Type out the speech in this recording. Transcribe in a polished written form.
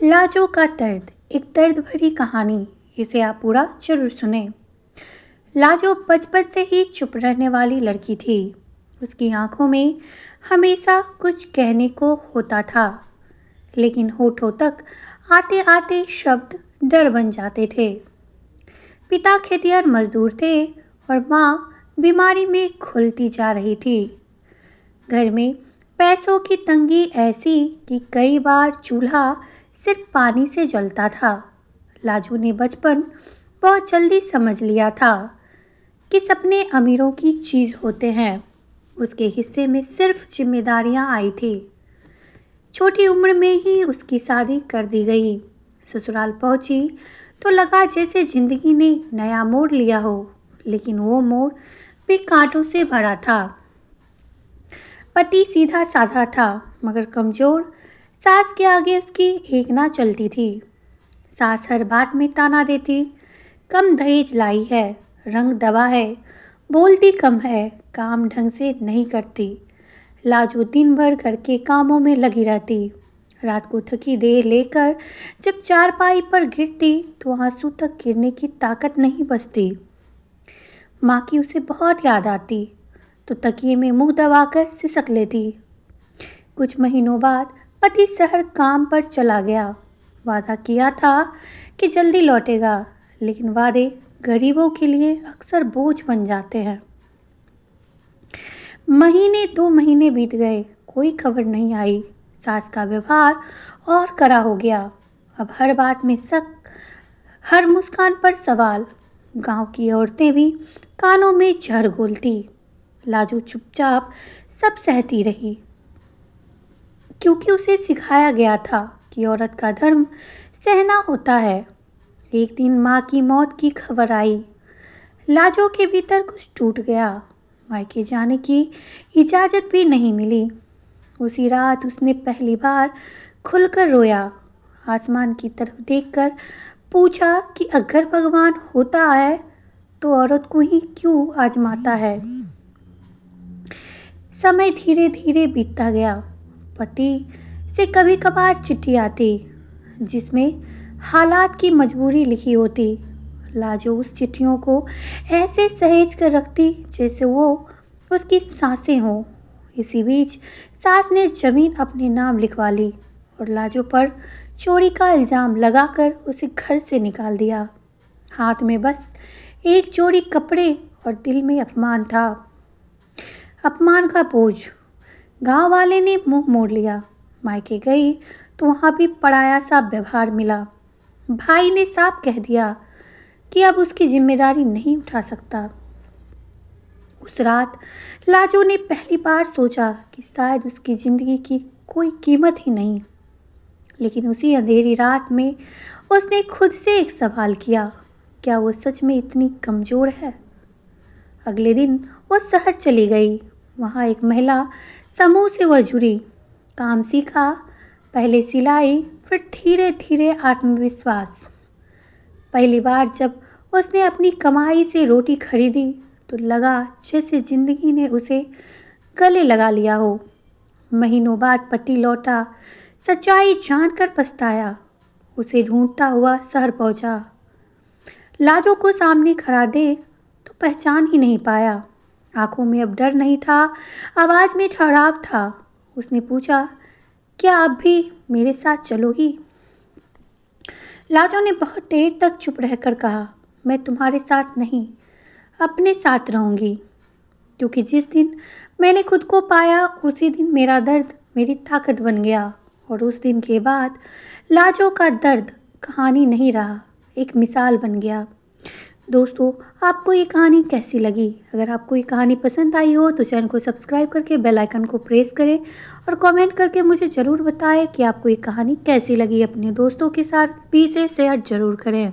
लाजो का दर्द, एक दर्द भरी कहानी। इसे आप पूरा जरूर सुने। लाजो बचपन से ही चुप रहने वाली लड़की थी। उसकी आंखों में हमेशा कुछ कहने को होता था, लेकिन होठों तक आते आते शब्द डर बन जाते थे। पिता खेतिहर मजदूर थे और माँ बीमारी में घुलती जा रही थी। घर में पैसों की तंगी ऐसी कि कई बार चूल्हा सिर्फ पानी से जलता था। लाजो ने बचपन बहुत जल्दी समझ लिया था कि सपने अमीरों की चीज़ होते हैं। उसके हिस्से में सिर्फ जिम्मेदारियां आई थी। छोटी उम्र में ही उसकी शादी कर दी गई। ससुराल पहुंची तो लगा जैसे जिंदगी ने नया मोड़ लिया हो, लेकिन वो मोड़ भी कांटों से भरा था। पति सीधा साधा था मगर कमज़ोर। सास के आगे उसकी एक ना चलती थी। सास हर बात में ताना देती, कम दहेज लाई है, रंग दबा है, बोलती कम है, काम ढंग से नहीं करती। लाजो दिन भर घर के कामों में लगी रहती। रात को थकी देर लेकर जब चारपाई पर गिरती तो आंसू तक गिरने की ताकत नहीं बचती। माँ की उसे बहुत याद आती तो तकिए में मुंह दबाकर सिसक लेती। कुछ महीनों बाद पति शहर काम पर चला गया। वादा किया था कि जल्दी लौटेगा, लेकिन वादे गरीबों के लिए अक्सर बोझ बन जाते हैं। महीने 2 महीने बीत गए, कोई खबर नहीं आई। सास का व्यवहार और कड़ा हो गया। अब हर बात में शक, हर मुस्कान पर सवाल। गांव की औरतें भी कानों में जहर घोलती। लाजो चुपचाप सब सहती रही, क्योंकि उसे सिखाया गया था कि औरत का धर्म सहना होता है। एक दिन माँ की मौत की खबर आई। लाजो के भीतर कुछ टूट गया। मायके जाने की इजाज़त भी नहीं मिली। उसी रात उसने पहली बार खुलकर रोया। आसमान की तरफ देखकर पूछा कि अगर भगवान होता है तो औरत को ही क्यों आजमाता है। समय धीरे धीरे बीतता गया। पति से कभी कभार चिट्ठी आती जिसमें हालात की मजबूरी लिखी होती। लाजो उस चिट्ठियों को ऐसे सहेज कर रखती जैसे वो उसकी सांसें हों। इसी बीच सास ने जमीन अपने नाम लिखवा ली और लाजो पर चोरी का इल्ज़ाम लगाकर उसे घर से निकाल दिया। हाथ में बस एक जोड़ी कपड़े और दिल में अपमान था, अपमान का बोझ। गांव वाले ने मुंह मोड़ लिया। मायके गई तो वहाँ भी पराया सा व्यवहार मिला। भाई ने साफ कह दिया कि अब उसकी जिम्मेदारी नहीं उठा सकता। उस रात लाजो ने पहली बार सोचा कि शायद उसकी ज़िंदगी की कोई कीमत ही नहीं। लेकिन उसी अंधेरी रात में उसने खुद से एक सवाल किया, क्या वो सच में इतनी कमज़ोर है? अगले दिन वो शहर चली गई। वहाँ एक महिला समूह से वह जुड़ी। काम सीखा, पहले सिलाई, फिर धीरे धीरे आत्मविश्वास। पहली बार जब उसने अपनी कमाई से रोटी खरीदी तो लगा जैसे जिंदगी ने उसे गले लगा लिया हो। महीनों बाद पति लौटा। सच्चाई जानकर पछताया। उसे ढूंढता हुआ शहर पहुंचा। लाजो को सामने खड़ा देख तो पहचान ही नहीं पाया। आंखों में अब डर नहीं था, आवाज़ में ठहराव था। उसने पूछा, क्या अब भी मेरे साथ चलोगी? लाजो ने बहुत देर तक चुप रहकर कहा, मैं तुम्हारे साथ नहीं, अपने साथ रहूँगी। क्योंकि जिस दिन मैंने खुद को पाया उसी दिन मेरा दर्द मेरी ताकत बन गया। और उस दिन के बाद लाजो का दर्द कहानी नहीं रहा, एक मिसाल बन गया। दोस्तों, आपको ये कहानी कैसी लगी? अगर आपको ये कहानी पसंद आई हो तो चैनल को सब्सक्राइब करके बेल आइकन को प्रेस करें और कमेंट करके मुझे ज़रूर बताएं कि आपको ये कहानी कैसी लगी। अपने दोस्तों के साथ भी इसे शेयर ज़रूर करें।